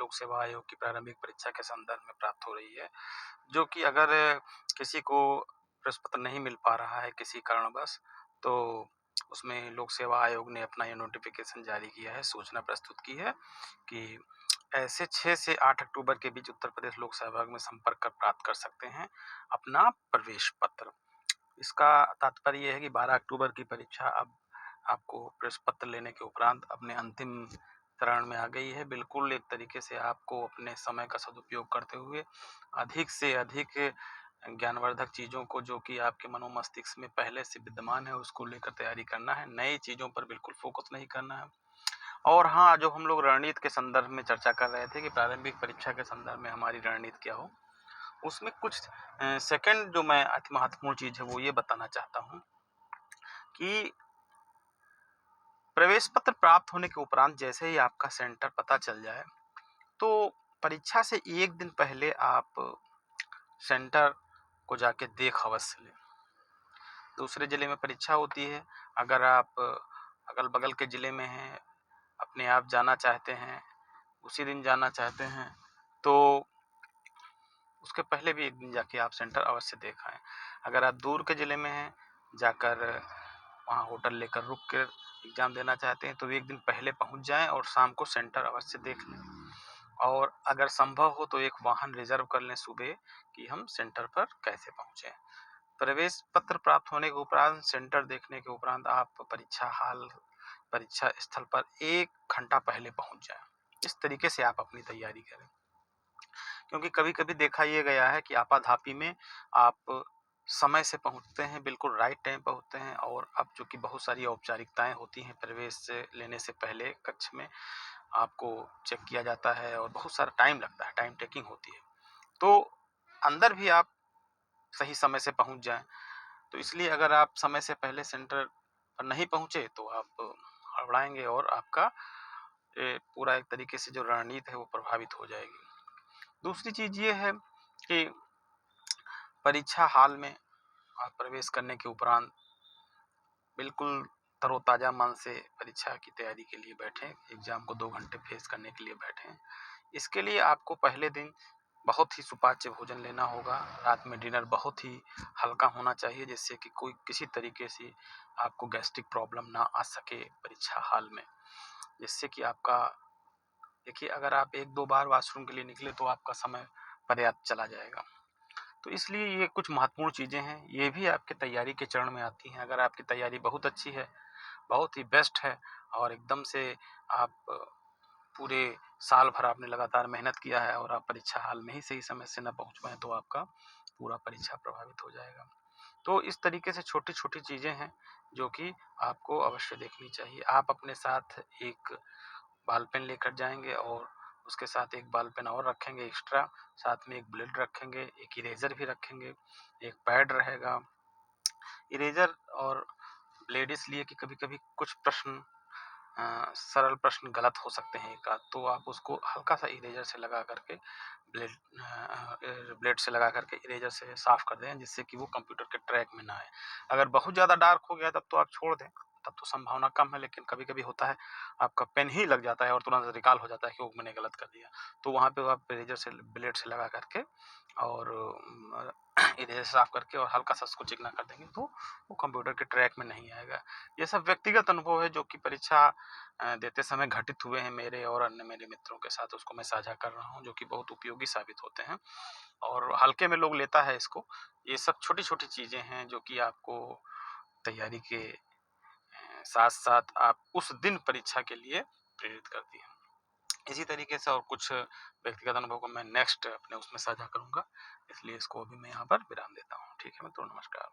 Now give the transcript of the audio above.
लोक सेवा आयोग की प्रारंभिक परीक्षा के संदर्भ में प्राप्त हो रही है, जो कि अगर किसी को प्रश्न पत्र नहीं मिल पा रहा है किसी कारणवश, तो उसमें लोक सेवा आयोग ने अपना ये नोटिफ़िकेशन जारी किया है, सूचना प्रस्तुत की है कि ऐसे 6 से 8 अक्टूबर के बीच उत्तर प्रदेश लोक सेवा आयोग में संपर्क कर प्राप्त कर सकते हैं अपना प्रवेश पत्र। इसका तात्पर्य ये है कि 12 अक्टूबर की परीक्षा अब आपको प्रवेश पत्र लेने के उपरांत अपने अंतिम चरण में आ गई है। बिल्कुल एक तरीके से आपको अपने समय का सदुपयोग करते हुए अधिक से अधिक ज्ञानवर्धक चीज़ों को, जो कि आपके मनोमस्तिष्क में पहले से विद्यमान है, उसको लेकर तैयारी करना है। नई चीज़ों पर बिल्कुल फ़ोकस नहीं करना है। और हाँ, जो हम लोग रणनीति के संदर्भ में चर्चा कर रहे थे कि प्रारंभिक परीक्षा के संदर्भ में हमारी रणनीति क्या हो, उसमें कुछ सेकंड जो मैं अति महत्वपूर्ण चीज़ है वो ये बताना चाहता हूँ कि प्रवेश पत्र प्राप्त होने के उपरांत जैसे ही आपका सेंटर पता चल जाए, तो परीक्षा से 1 दिन पहले आप सेंटर को जाके देख अवश्य लें। दूसरे ज़िले में परीक्षा होती है, अगर आप अगल-बगल के ज़िले में हैं, अपने आप जाना चाहते हैं, उसी दिन जाना चाहते हैं, तो उसके पहले भी 1 दिन जाके आप सेंटर अवश्य देख आएँ। अगर आप दूर के ज़िले में हैं, जाकर वहाँ होटल लेकर रुक कर एग्ज़ाम देना चाहते हैं, तो 1 दिन पहले पहुँच जाएँ और शाम को सेंटर अवश्य देख लें। और अगर संभव हो तो एक वाहन रिज़र्व कर लें सुबह कि हम सेंटर पर कैसे पहुँचे। प्रवेश पत्र प्राप्त होने के उपरांत, सेंटर देखने के उपरांत आप परीक्षा स्थल पर 1 घंटा पहले पहुँच जाएँ। इस तरीके से आप अपनी तैयारी करें। क्योंकि कभी-कभी देखा ये गया है कि आपाधापी में आप समय से पहुँचते हैं, बिल्कुल राइट टाइम पे होते हैं, और अब चूँकि बहुत सारी औपचारिकताएँ होती हैं प्रवेश से लेने से पहले कक्ष में, आपको चेक किया जाता है और बहुत सारा टाइम लगता है, टाइम टेकिंग होती है। तो अंदर भी आप सही समय से पहुँच जाएँ। तो इसलिए अगर आप समय से पहले सेंटर पर नहीं पहुँचे तो आप हड़बड़ाएँगे और आपका पूरा एक तरीके से जो रणनीति है वो प्रभावित हो जाएगी। दूसरी चीज़ ये है कि परीक्षा हॉल में आप प्रवेश करने के उपरांत बिल्कुल तरोताज़ा मन से परीक्षा की तैयारी के लिए बैठें, एग्ज़ाम को 2 घंटे फेस करने के लिए बैठें। इसके लिए आपको पहले दिन बहुत ही सुपाच्य भोजन लेना होगा, रात में डिनर बहुत ही हल्का होना चाहिए, जिससे कि कोई किसी तरीके से आपको गैस्ट्रिक प्रॉब्लम ना आ सके परीक्षा हॉल में। जिससे कि आपका, देखिए, अगर आप 1-2 बार वॉशरूम के लिए निकले तो आपका समय पर्याप्त चला जाएगा। तो इसलिए ये कुछ महत्वपूर्ण चीज़ें हैं, ये भी आपके तैयारी के चरण में आती हैं। अगर आपकी तैयारी बहुत अच्छी है, बहुत ही बेस्ट है, और एकदम से आप पूरे साल भर आपने लगातार मेहनत किया है और आप परीक्षा हॉल में ही सही समय से ना पहुँच पाएँ, तो आपका पूरा परीक्षा प्रभावित हो जाएगा। तो इस तरीके से छोटी-छोटी चीज़ें हैं, जो कि आपको अवश्य देखनी चाहिए। आप अपने साथ एक बॉल पेन लेकर जाएँगे और उसके साथ एक बॉल पेन और रखेंगे एक्स्ट्रा, साथ में एक ब्लेड रखेंगे, एक इरेज़र भी रखेंगे, एक पैड रहेगा। इरेज़र और ब्लेड इसलिए कि कभी-कभी कुछ प्रश्न सरल प्रश्न गलत हो सकते हैं एक आध, तो आप उसको हल्का-सा इरेज़र से लगा करके ब्लेड से लगा करके इरेज़र से साफ़ कर दें, जिससे कि वो कंप्यूटर के ट्रैक में ना आए। अगर बहुत ज़्यादा डार्क हो गया तब तो आप छोड़ दें, तब तो संभावना कम है, लेकिन कभी-कभी होता है आपका पेन ही लग जाता है और तुरंत रिकॉल हो जाता है कि ओह! मैंने गलत कर दिया। तो वहाँ पे आप इरेज़र से ब्लेड से लगा करके और इरेज़र साफ़ करके और हल्का-सा उसको चिकना कर देंगे, तो वो कंप्यूटर के ट्रैक में नहीं आएगा। ये सब व्यक्तिगत अनुभव है, जो कि परीक्षा देते समय घटित हुए हैं मेरे और अन्य मेरे मित्रों के साथ, उसको मैं साझा कर रहा हूँ, जो कि बहुत उपयोगी साबित होते हैं और हल्के में लोग लेता है इसको। ये सब छोटी-छोटी चीज़ें हैं, जो कि आपको तैयारी के साथ-साथ आप उस दिन परीक्षा के लिए प्रेरित करती हैं। इसी तरीके से और कुछ व्यक्तिगत अनुभव को मैं नेक्स्ट अपने उसमें साझा करूँगा, इसलिए इसको अभी मैं यहाँ पर विराम देता हूँ। ठीक है मित्रों, नमस्कार।